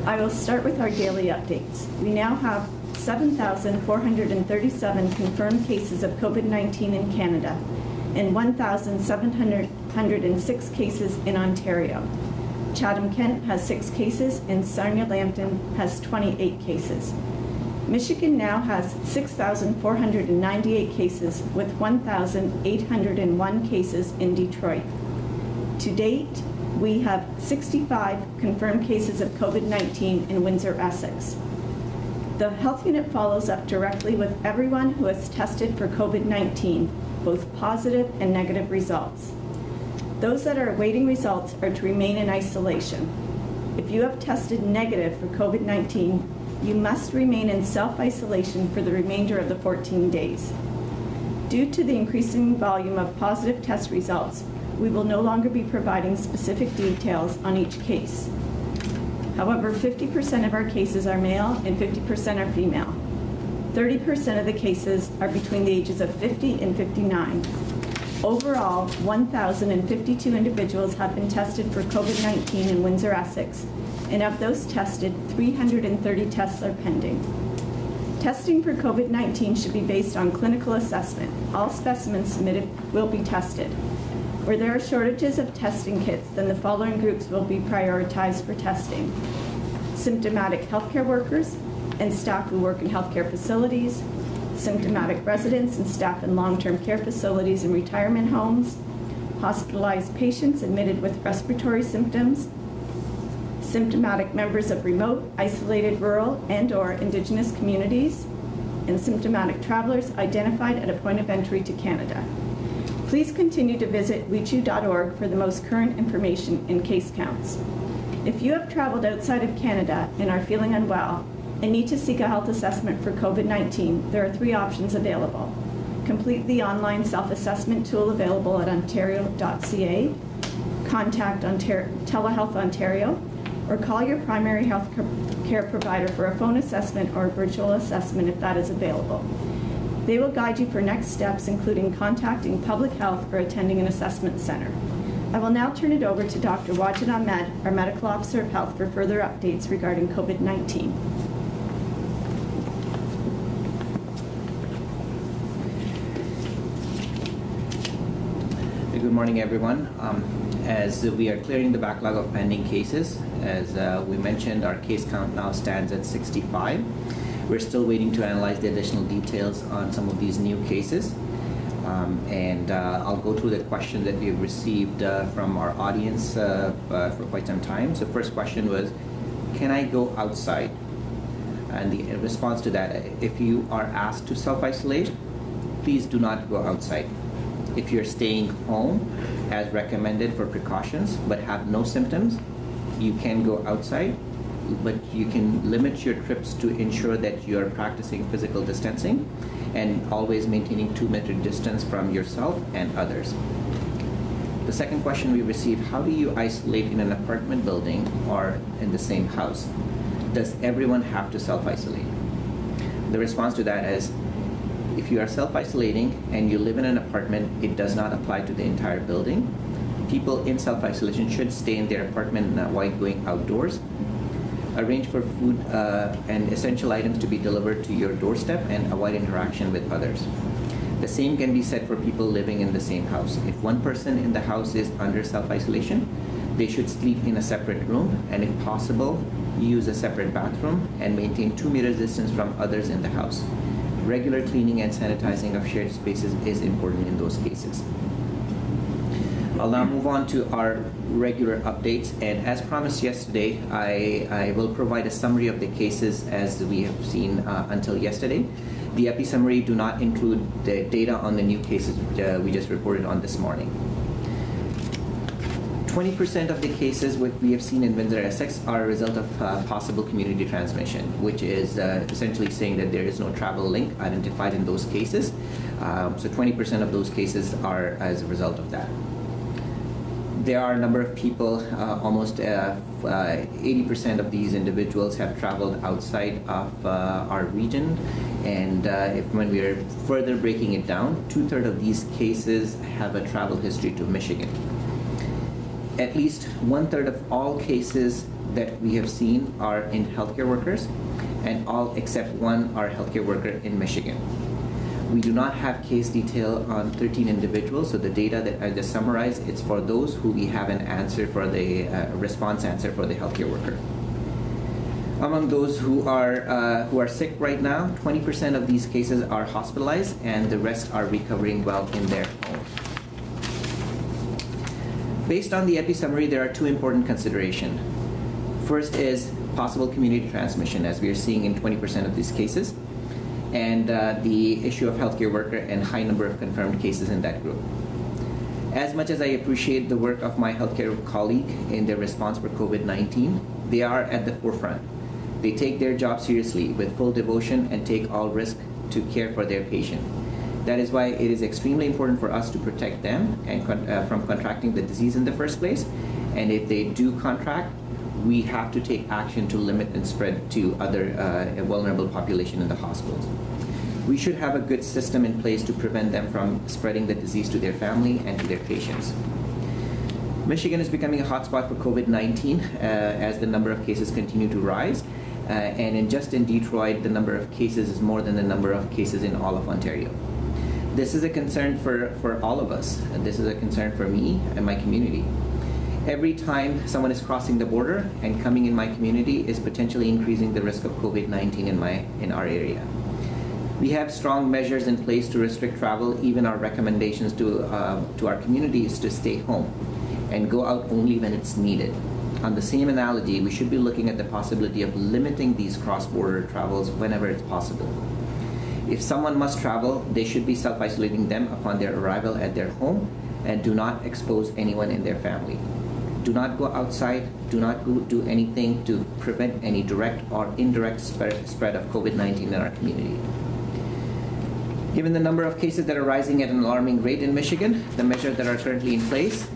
I will start with our daily updates. We now have 7,437 confirmed cases of COVID-19 in Canada and 1,706 cases in Ontario. Chatham-Kent has 6 cases and Sarnia-Lambton has 28 cases. Michigan now has 6,498 cases with 1,801 cases in Detroit. To date, we have 65 confirmed cases of COVID-19 in Windsor-Essex. The health unit follows up directly with everyone who has tested for COVID-19, both positive and negative results. Those that are awaiting results are to remain in isolation. If you have tested negative for COVID-19, you must remain in self-isolation for the remainder of the 14 days. Due to the increasing volume of positive test results, we will no longer be providing specific details on each case. However, 50% of our cases are male and 50% are female. 30% of the cases are between the ages of 50 and 59. Overall, 1,052 individuals have been tested for COVID-19 in Windsor-Essex, and of those tested, 330 tests are pending. Testing for COVID-19 should be based on clinical assessment. All specimens submitted will be tested. Where there are shortages of testing kits, then the following groups will be prioritized for testing: symptomatic healthcare workers and staff who work in healthcare facilities, symptomatic residents and staff in long-term care facilities and retirement homes, hospitalized patients admitted with respiratory symptoms, symptomatic members of remote, isolated, rural, and/or Indigenous communities, and symptomatic travelers identified at a point of entry to Canada. Please continue to visit WECHU.org for the most current information and case counts. If you have traveled outside of Canada and are feeling unwell and need to seek a health assessment for COVID-19, there are 3 options available. Complete the online self-assessment tool available at ontario.ca, contact Telehealth Ontario, or call your primary health care provider for a phone assessment or a virtual assessment if that is available. They will guide you for next steps, including contacting public health or attending an assessment center. I will now turn it over to Dr. Wajid Ahmed, our Medical Officer of Health, for further updates regarding COVID-19. Good morning, everyone. As we are clearing the backlog of pending cases, as we mentioned, our case count now stands at 65. We're still waiting to analyze the additional details on some of these new cases. I'll go through the questions that we've received from our audience for quite some time. So first question was, can I go outside? And the response to that, if you are asked to self-isolate, please do not go outside. If you're staying home as recommended for precautions but have no symptoms, you can go outside, but you can limit your trips to ensure that you are practicing physical distancing and always maintaining 2-meter distance from yourself and others. The second question we received, how do you isolate in an apartment building or in the same house? Does everyone have to self-isolate? The response to that is, if you are self-isolating and you live in an apartment, it does not apply to the entire building. People in self-isolation should stay in their apartment and avoid going outdoors. Arrange for food and essential items to be delivered to your doorstep and avoid interaction with others. The same can be said for people living in the same house. If one person in the house is under self-isolation, they should sleep in a separate room, and if possible, use a separate bathroom and maintain 2 meters distance from others in the house. Regular cleaning and sanitizing of shared spaces is important in those cases. I'll now move on to our regular updates, and as promised yesterday, I will provide a summary of the cases as we have seen until yesterday. The epi-summary do not include the data on the new cases we just reported on this morning. 20% of the cases we have seen in Windsor-Essex are a result of possible community transmission, which is essentially saying that there is no travel link identified in those cases. So 20% of those cases are as a result of that. There are a number of people, almost 80% of these individuals have traveled outside of our region, and when we are further breaking it down, 2/3 of these cases have a travel history to Michigan. At least 1/3 of all cases that we have seen are in healthcare workers, and all except one are healthcare worker in Michigan. We do not have case detail on 13 individuals, so the data that I just summarized, it's for those who we have an answer for the response answer for the healthcare worker. Among those who are sick right now, 20% of these cases are hospitalized, and the rest are recovering well in their home. Based on the epi summary, there are two important considerations. First is possible community transmission, as we are seeing in 20% of these cases, and the issue of healthcare worker and high number of confirmed cases in that group. As much as I appreciate the work of my healthcare colleague in their response for COVID-19, they are at the forefront. They take their job seriously with full devotion and take all risk to care for their patient. That is why it is extremely important for us to protect them and from contracting the disease in the first place. And if they do contract, we have to take action to limit and spread to other vulnerable population in the hospitals. We should have a good system in place to prevent them from spreading the disease to their family and to their patients. Michigan is becoming a hotspot for COVID-19 as the number of cases continue to rise. And just in Detroit, the number of cases is more than the number of cases in all of Ontario. This is a concern for all of us. And this is a concern for me and my community. Every time someone is crossing the border and coming in my community is potentially increasing the risk of COVID-19 in our area. We have strong measures in place to restrict travel. Even our recommendations to our community is to stay home and go out only when it's needed. On the same analogy, we should be looking at the possibility of limiting these cross-border travels whenever it's possible. If someone must travel, they should be self-isolating them upon their arrival at their home and do not expose anyone in their family. Do not go outside, do not do anything to prevent any direct or indirect spread of COVID-19 in our community. Given the number of cases that are rising at an alarming rate in Michigan, the measures that are currently in place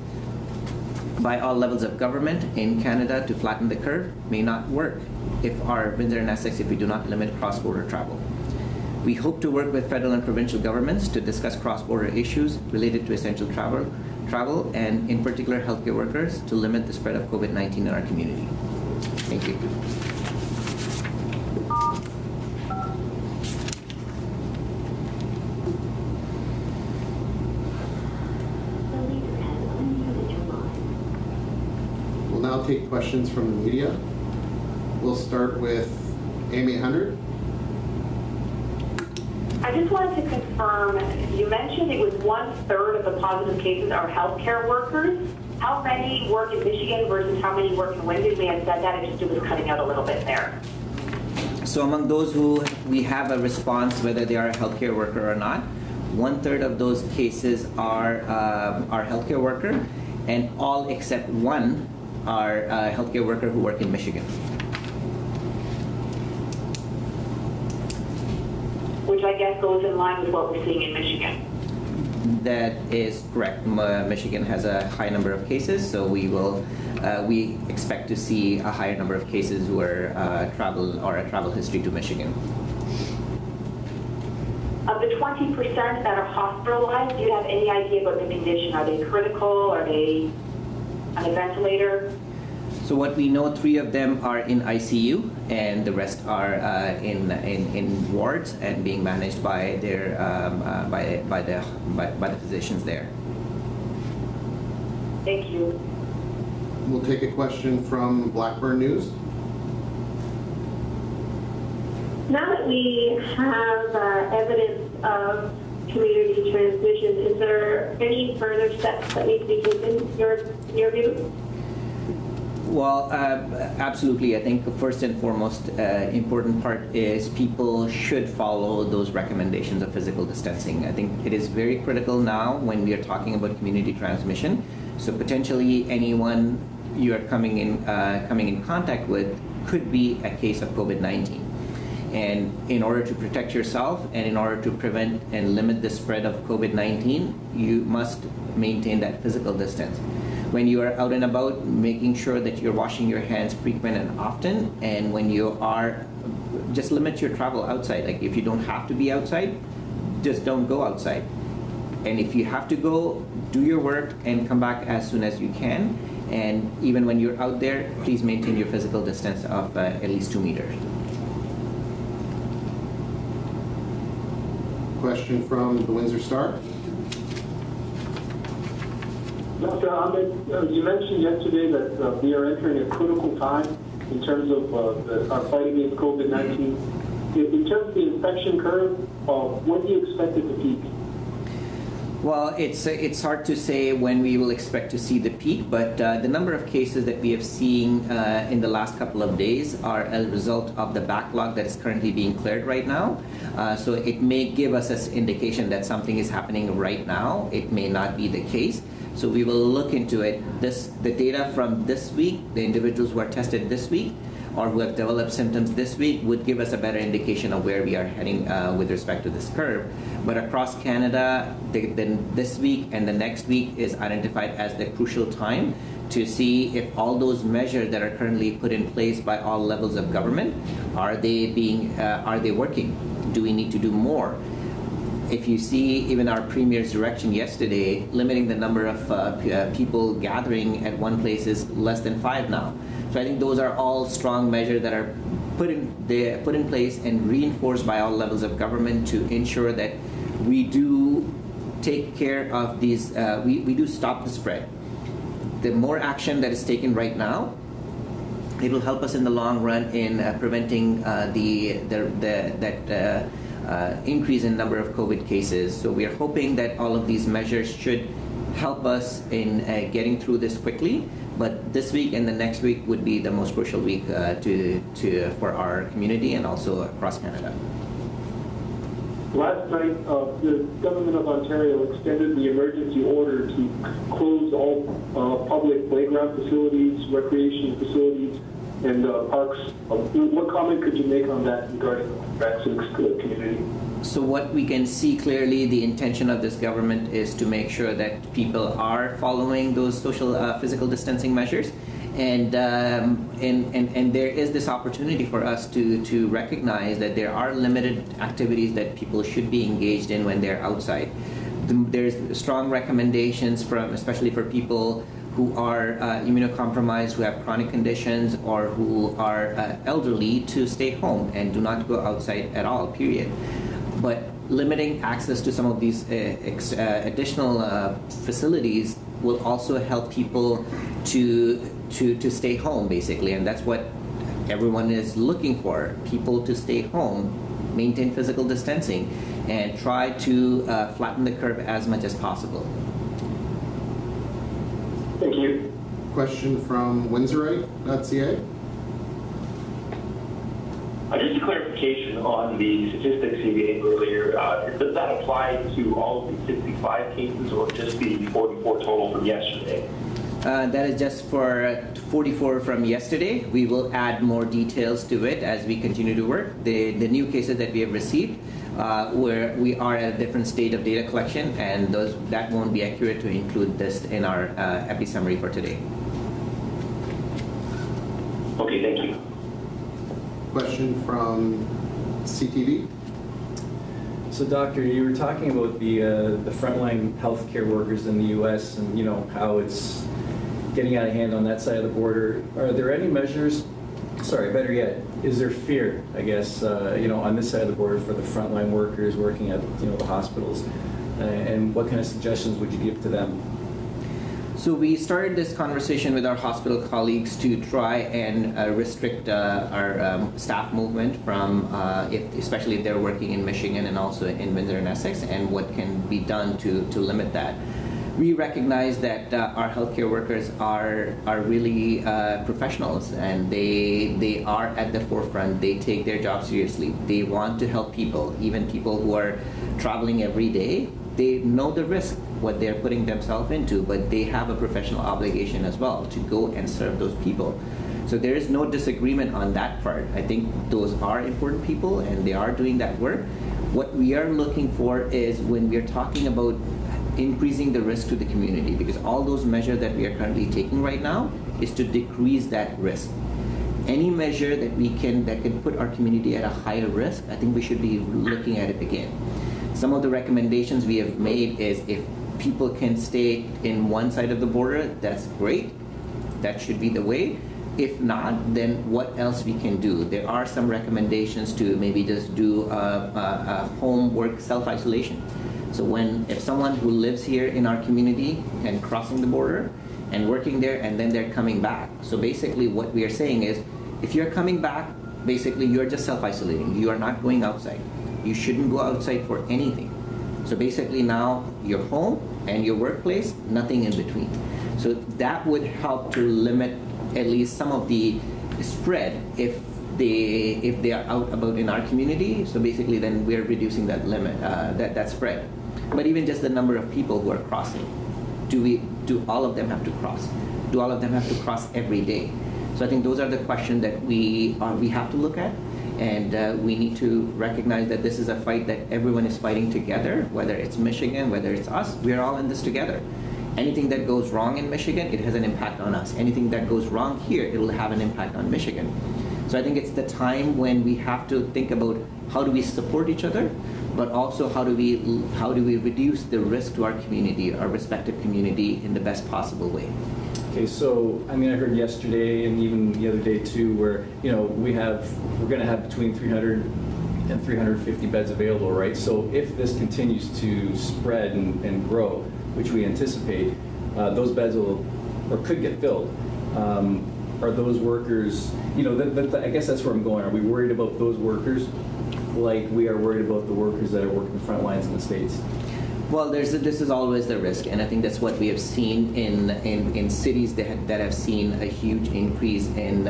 by all levels of government in Canada to flatten the curve may not work if Windsor and Essex, if we do not limit cross-border travel. We hope to work with federal and provincial governments to discuss cross-border issues related to essential travel and in particular healthcare workers to limit the spread of COVID-19 in our community. Thank you. Now take questions from the media. We'll start with AM800. I just wanted to confirm, you mentioned it was 1/3 of the positive cases are healthcare workers. How many work in Michigan versus how many work in Windsor? You may have said that, it was cutting out a little bit there. So among those who we have a response, whether they are a healthcare worker or not, 1/3 of those cases are healthcare worker, and all except one are healthcare worker who work in Michigan. Which I guess goes in line with what we're seeing in Michigan. That is correct. Michigan has a high number of cases, so we expect to see a higher number of cases who are a travel history to Michigan. Of the 20% that are hospitalized, do you have any idea about the condition? Are they critical? Are they on a ventilator? So what we know, 3 of them are in ICU, and the rest are in wards and being managed by their by the physicians there. Thank you. We'll take a question from Blackburn News. Now that we have evidence of community transmission, is there any further steps that need to be taken in your view? Well, absolutely. I think the first and foremost important part is people should follow those recommendations of physical distancing. I think it is very critical now when we are talking about community transmission. So potentially anyone you are coming in contact with could be a case of COVID-19. And in order to protect yourself and in order to prevent and limit the spread of COVID-19, you must maintain that physical distance. When you are out and about, making sure that you're washing your hands frequent and often, and when you are, just limit your travel outside. Like if you don't have to be outside, just don't go outside. And if you have to go, do your work and come back as soon as you can. And even when you're out there, please maintain your physical distance of at least 2 meters. Question from the Windsor Star. Dr. Ahmed, you mentioned yesterday that we are entering a critical time in terms of our fight against COVID-19. In terms of the infection curve, when do you expect it to peak? Well, it's hard to say when we will expect to see the peak, but the number of cases that we have seen in the last couple of days are a result of the backlog that is currently being cleared right now. So it may give us an indication that something is happening right now. It may not be the case. So we will look into it. The data from this week, the individuals who are tested this week or who have developed symptoms this week would give us a better indication of where we are heading with respect to this curve. But across Canada, this week and the next week is identified as the crucial time to see if all those measures that are currently put in place by all levels of government, are they working? Do we need to do more? If you see even our Premier's direction yesterday, limiting the number of people gathering at one place is less than 5 now. So I think those are all strong measures that are put in place and reinforced by all levels of government to ensure that we do take care of these, we do stop the spread. The more action that is taken right now, it will help us in the long run in preventing increase in number of COVID cases. So we are hoping that all of these measures should help us in getting through this quickly. But this week and the next week would be the most crucial week for our community and also across Canada. Last night, the government of Ontario extended the emergency order to close all public playground facilities, recreation facilities, and parks. What comment could you make on that regarding the Essex community? So what we can see clearly, the intention of this government is to make sure that people are following those social physical distancing measures, and there is this opportunity for us to recognize that there are limited activities that people should be engaged in when they're outside. There's strong recommendations especially for people who are immunocompromised, who have chronic conditions, or who are elderly, to stay home and do not go outside at all, period. But limiting access to some of these additional facilities will also help people to stay home, basically, and that's what everyone is looking for: people to stay home, maintain physical distancing, and try to flatten the curve as much as possible. Thank you. Question from Windsor-Essex.ca. Just a clarification on the statistics you gave earlier. Does that apply to all of the 65 cases or just the 44 total from yesterday? That is just for 44 from yesterday. We will add more details to it as we continue to work. The new cases that we have received, where we are at a different state of data collection, and that won't be accurate to include this in our epi summary for today. Okay, thank you. Question from CTV. So, Doctor, you were talking about the frontline healthcare workers in the U.S. and how it's getting out of hand on that side of the border. Are there any measures? Sorry, better yet, is there fear? I guess on this side of the border for the frontline workers working at the hospitals, and what kind of suggestions would you give to them? So we started this conversation with our hospital colleagues to try and restrict our staff movement from, especially if they're working in Michigan and also in Windsor and Essex, and what can be done to limit that. We recognize that our healthcare workers are really professionals, and they are at the forefront. They take their job seriously. They want to help people, even people who are traveling every day. They know the risk, what they're putting themselves into, but they have a professional obligation as well to go and serve those people. So there is no disagreement on that part. I think those are important people and they are doing that work. What we are looking for is when we're talking about increasing the risk to the community, because all those measures that we are currently taking right now is to decrease that risk. Any measure that can put our community at a higher risk, I think we should be looking at it again. Some of the recommendations we have made is if people can stay in one side of the border, that's great. that should be the way. If not, then what else we can do? There are some recommendations to maybe just do a home work self-isolation. So if someone who lives here in our community and crossing the border and working there and then they're coming back. So basically what we are saying is, if you're coming back, basically you're just self-isolating. You are not going outside. You shouldn't go outside for anything. So basically now your home and your workplace, nothing in between. So that would help to limit at least some of the spread if they are out about in our community. So basically then we're reducing that limit, that spread. But even just the number of people who are crossing, do all of them have to cross? Do all of them have to cross every day? So I think those are the questions that we have to look at, and we need to recognize that this is a fight that everyone is fighting together, whether it's Michigan, whether it's us, we're all in this together. Anything that goes wrong in Michigan, it has an impact on us. Anything that goes wrong here, it will have an impact on Michigan. So I think it's the time when we have to think about how do we support each other, but also how do we reduce the risk to our community, our respective community, in the best possible way. Okay, so I mean, I heard yesterday and even the other day too, where we're going to have between 300 and 350 beds available, right? So if this continues to spread and grow, which we anticipate, those beds will or could get filled. Are those workers? I guess that's where I'm going. Are we worried about those workers, like we are worried about the workers that are working the front lines in the States? Well, this is always the risk, and I think that's what we have seen in cities that have seen a huge increase in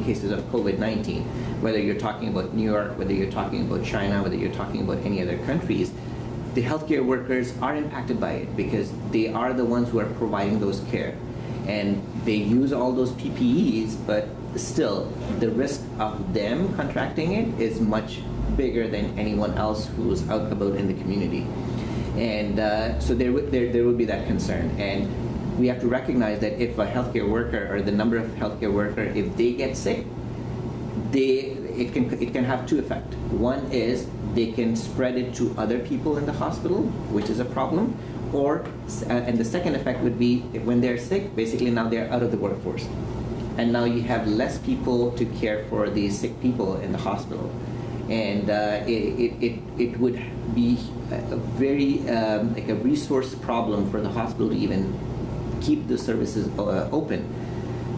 cases of COVID-19. Whether you're talking about New York, whether you're talking about China, whether you're talking about any other countries, the healthcare workers are impacted by it because they are the ones who are providing those care, and they use all those PPEs, but still the risk of them contracting it is much bigger than anyone else who's out about in the community. And so there would be that concern. And we have to recognize that if a healthcare worker or the number of healthcare workers, if they get sick, it can have two effects. One is they can spread it to other people in the hospital, which is a problem. And the second effect would be when they're sick, basically now they're out of the workforce. And now you have less people to care for the sick people in the hospital. And it would be a very like a resource problem for the hospital to even keep the services open.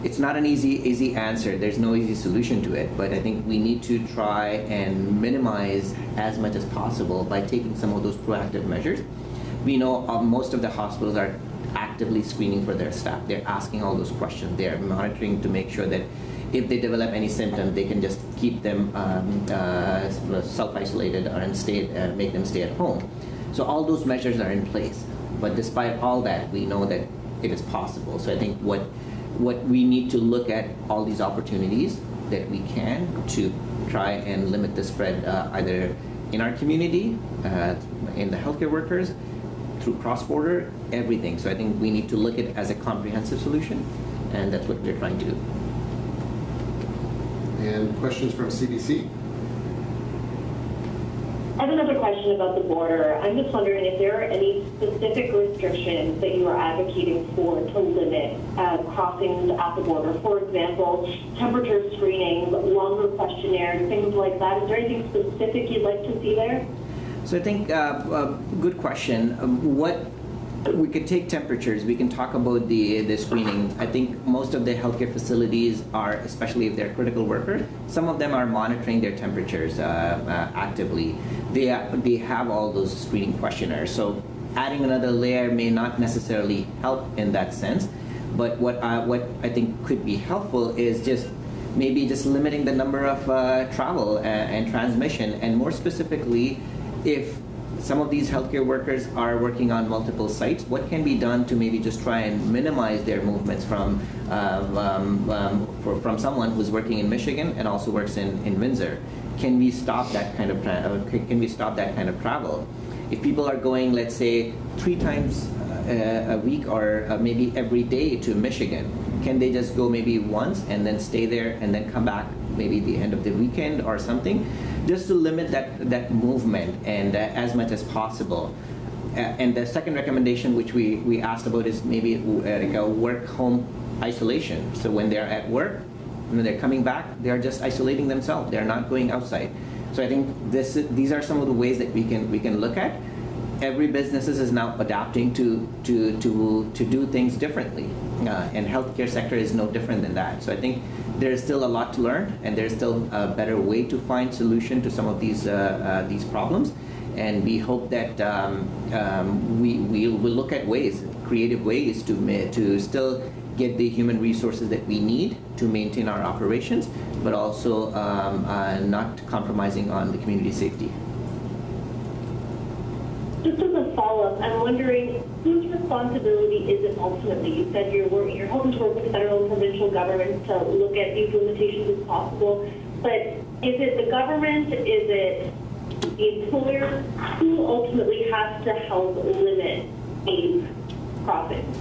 It's not an easy answer. There's no easy solution to it, but I think we need to try and minimize as much as possible by taking some of those proactive measures. We know most of the hospitals are actively screening for their staff. They're asking all those questions. They're monitoring to make sure that if they develop any symptoms, they can just keep them self-isolated or make them stay at home. So all those measures are in place. But despite all that, we know that it is possible. So I think what we need to look at all these opportunities that we can to try and limit the spread either in our community, in the healthcare workers, through cross-border, everything. So I think we need to look at it as a comprehensive solution, and that's what we're trying to do. And questions from CBC? I have another question about the border. I'm just wondering if there are any specific restrictions that you are advocating for to limit crossings at the border. For example, temperature screening, longer questionnaires, things like that. Is there anything specific you'd like to see there? So I think, good question. We could take temperatures, we can talk about the screening. I think most of the healthcare facilities are, especially if they're critical workers, some of them are monitoring their temperatures actively. They have all those screening questionnaires. So adding another layer may not necessarily help in that sense, but what I think could be helpful is just limiting the number of travel and transmission, and more specifically, if some of these healthcare workers are working on multiple sites, what can be done to maybe just try and minimize their movements from someone who's working in Michigan and also works in Windsor? Can we stop that kind of travel? If people are going, let's say, 3 times a week or maybe every day to Michigan, can they just go maybe once and then stay there and then come back maybe the end of the weekend or something, just to limit that movement and as much as possible. And the second recommendation which we asked about is maybe like a work home isolation. So when they're at work, when they're coming back, they're just isolating themselves. They're not going outside. So I think these are some of the ways that we can look at. Every business is now adapting to do things differently, and healthcare sector is no different than that. So I think there is still a lot to learn, and there's still a better way to find solution to some of these problems. And we hope that we will look at ways, creative ways to still get the human resources that we need to maintain our operations, but also not compromising on the community safety. Just as a follow-up, I'm wondering whose responsibility is it ultimately? You said you're hoping to work with federal and provincial governments to look at these limitations as possible, but is it the government? Is it the employer? Who ultimately has to help limit these crossings?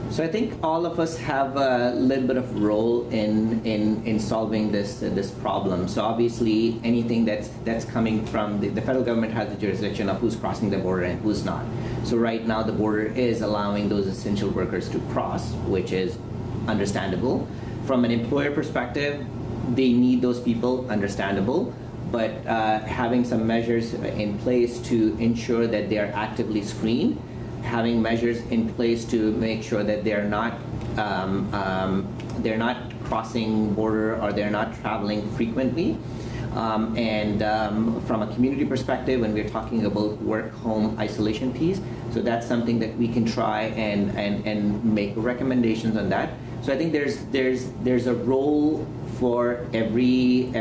So I think all of us have a little bit of role in solving this problem. So obviously anything that's coming from the federal government has the jurisdiction of who's crossing the border and who's not. So right now the border is allowing those essential workers to cross, which is understandable. From an employer perspective, they need those people, understandable. But having some measures in place to ensure that they are actively screened, having measures in place to make sure that they're not crossing border or they're not traveling frequently. From a community perspective, when we're talking about work-home isolation piece, so that's something that we can try and make recommendations on that. So I think there's a role for every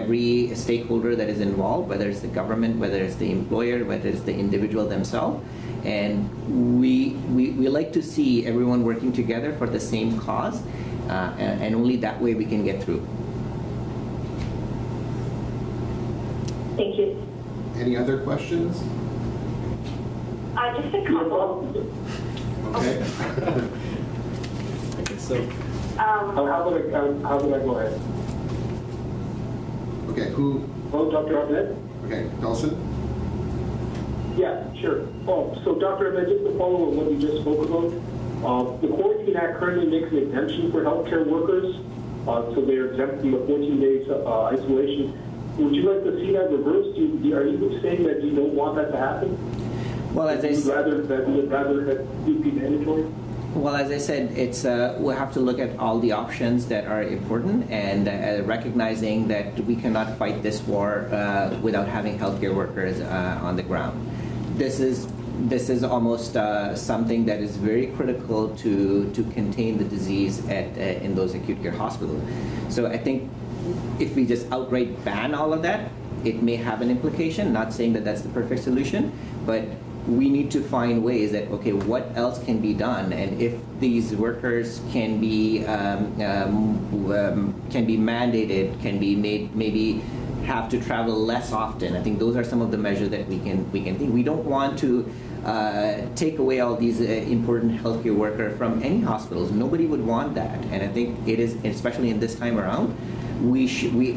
stakeholder that is involved, whether it's the government, whether it's the employer, whether it's the individual themselves. And we like to see everyone working together for the same cause, and only that way we can get through. Thank you. Any other questions? Just a couple. Okay. Okay, so How would I go ahead? Okay, who? Oh, Dr. Ahmed? Okay, Nelson? Yeah, sure. Oh, so Dr. Ahmed, just to follow on what you just spoke about, the Quarantine Act currently makes an exemption for healthcare workers, so they're exempt from the 14 days isolation. Would you like to see that reversed? Are you saying that you don't want that to happen? Well, as I You'd rather that it be mandatory? Well, as I said, it's we'll have to look at all the options that are important, and recognizing that we cannot fight this war without having healthcare workers on the ground. This is almost something that is very critical to contain the disease in those acute care hospitals. So I think if we just outright ban all of that, it may have an implication. Not saying that that's the perfect solution, but we need to find ways that, okay, what else can be done, and if these workers can be mandated, can be made, maybe have to travel less often. I think those are some of the measures that we can think. We don't want to take away all these important healthcare workers from any hospitals. Nobody would want that, and I think it is, especially in this time around,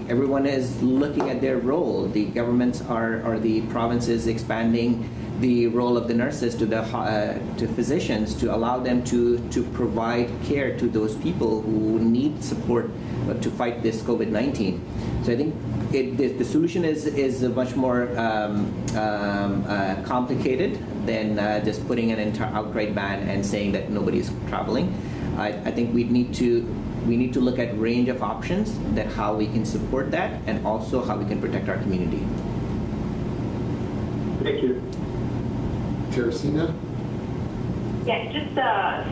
everyone is looking at their role. The governments or the provinces expanding the role of the nurses to physicians to allow them to provide care to those people who need support to fight this COVID-19. So I think the solution is much more complicated than just putting an outright ban and saying that nobody's traveling. I think we need to look at range of options, that how we can support that, and also how we can protect our community. Thank you. Teresina? Yeah, just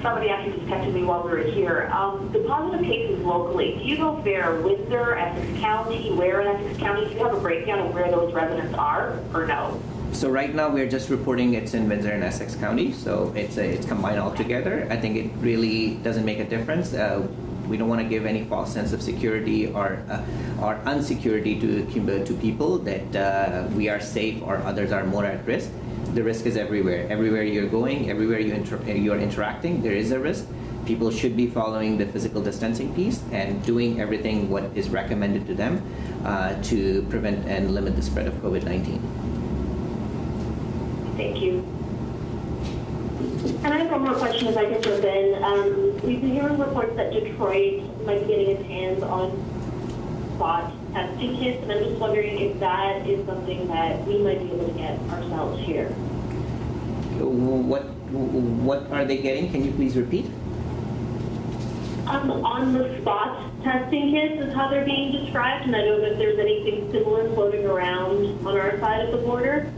somebody actually just texted me while we were here. The positive cases locally, do you know if they're Windsor, Essex County, where in Essex County? Do you have a breakdown of where those residents are, or no? So right now we're just reporting it's in Windsor and Essex County, so it's combined all together. I think it really doesn't make a difference. We don't want to give any false sense of security or unsecurity to people that we are safe or others are more at risk. The risk is everywhere. Everywhere you're going, everywhere you're interacting, there is a risk. People should be following the physical distancing piece and doing everything what is recommended to them to prevent and limit the spread of COVID-19. Thank you. And I have one more question if I can jump in. We've been hearing reports that Detroit might be getting its hands on spot testing kits, and I'm just wondering if that is something that we might be able to get ourselves here. What are they getting? Can you please repeat? On the spot testing kits is how they're being described, and I don't know if there's anything similar floating around on our side of the border.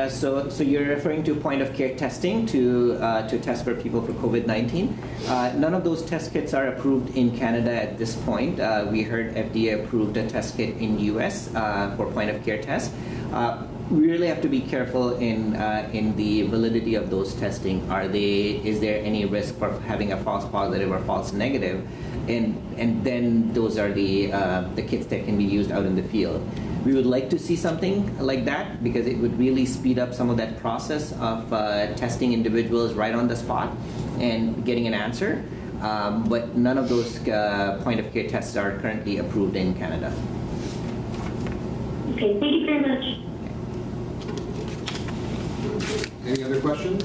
So you're referring to point of care testing to test for people for COVID-19. None of those test kits are approved in Canada at this point. We heard FDA approved a test kit in US for point of care tests. We really have to be careful in the validity of those testing. Is there any risk for having a false positive or false negative? And then those are the kits that can be used out in the field. We would like to see something like that because it would really speed up some of that process of testing individuals right on the spot and getting an answer. But none of those point of care tests are currently approved in Canada. Okay, thank you very much. Any other questions?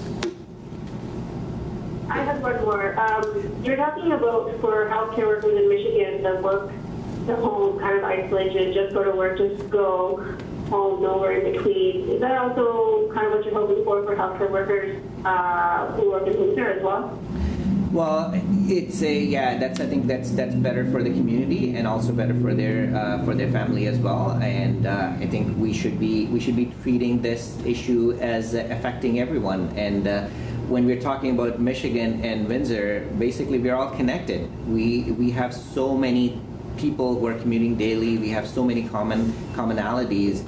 I have one more. You're talking about for healthcare workers in Michigan, the whole kind of isolation, just go to work, just go home, nowhere in between. Is that also kind of what you're hoping for healthcare workers who work in Windsor as well? Well, I think that's better for the community and also better for their family as well. And I think we should be treating this issue as affecting everyone. And when we're talking about Michigan and Windsor, basically we're all connected. We have so many people who are commuting daily. We have so many commonalities.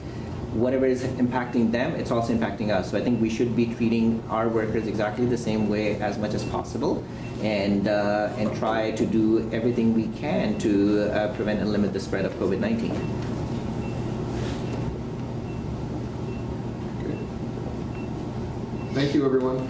Whatever is impacting them, it's also impacting us. So I think we should be treating our workers exactly the same way as much as possible, and try to do everything we can to prevent and limit the spread of COVID-19. Thank you, everyone.